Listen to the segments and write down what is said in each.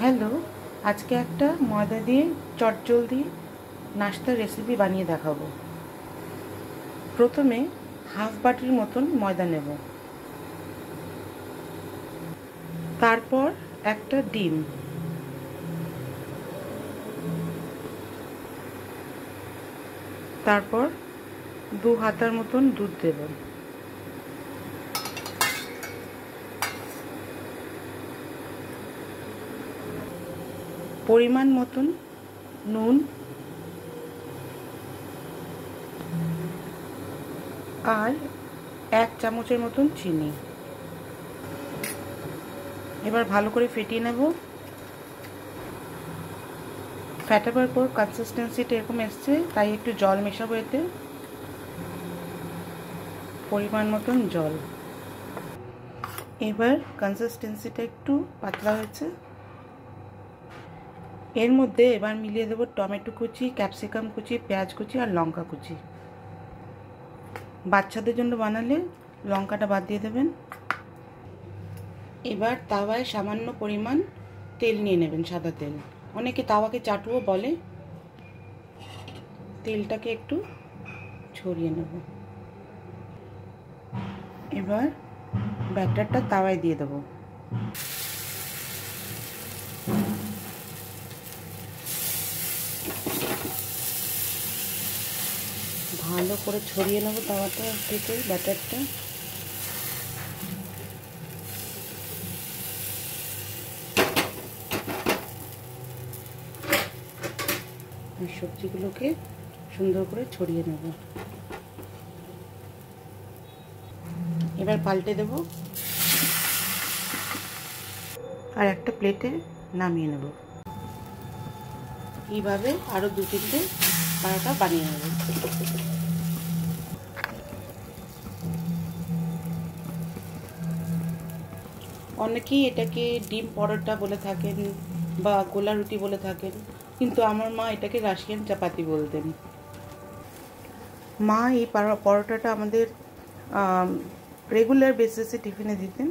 Hello, আজকে একটা ময়দা দিয়ে চটজলদি নাস্তার রেসিপি বানিয়ে দেখাবো। প্রথমে হাফ বাটির মতন ময়দা নেব, তারপর একটা ডিম, তারপর 2 হাতার মতন দুধ দেব, পরিমাণ মতন নুন আর 1 চামচের মতন চিনি। এবার ভালো করে ফেটিয়ে নেব। ফেটাবার পর কনসিস্টেন্সিটা এরকম এসছে, তাই একটু জল মেশাবো এতে, পরিমাণ মতন জল। এবার কনসিস্টেন্সিটা একটু পাতলা হয়েছে, এর মধ্যে এবার মিলিয়ে দেবো টমেটো কুচি, ক্যাপসিকাম কুচি, পেঁয়াজ কুচি আর লঙ্কা কুচি। বাচ্চাদের জন্য বানালে লঙ্কাটা বাদ দিয়ে দেবেন। এবার তাওয়ায় সামান্য পরিমাণ তেল নিয়ে নেবেন, সাদা তেল। অনেকে তাওয়াকে চাটুও বলে। তেলটাকে একটু ছড়িয়ে নেব। এবার ব্যাটারটা তাওয়ায় দিয়ে দেবো। ভালো করে ছড়িয়ে নেব তাওয়াটা থেকে ব্যাটারটা। সবজিগুলোকে সুন্দর করে ছড়িয়ে নেব। এবার পাল্টে দেব আর একটা প্লেটে নামিয়ে নেব। এইভাবে আরো 2-3টে পরোটা বানিয়ে নেব। অনেকেই এটাকে ডিম পরোটা বলে থাকেন বা গোলা রুটি বলে থাকেন, কিন্তু আমার মা এটাকে রাশিয়ান চাপাতি বলতেন। মা এই পরোটাটা আমাদের রেগুলার বেসিসে টিফিনে দিতেন,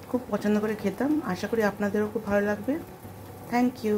খুব পছন্দ করে খেতাম। আশা করি আপনাদেরও খুব ভালো লাগবে। Thank you.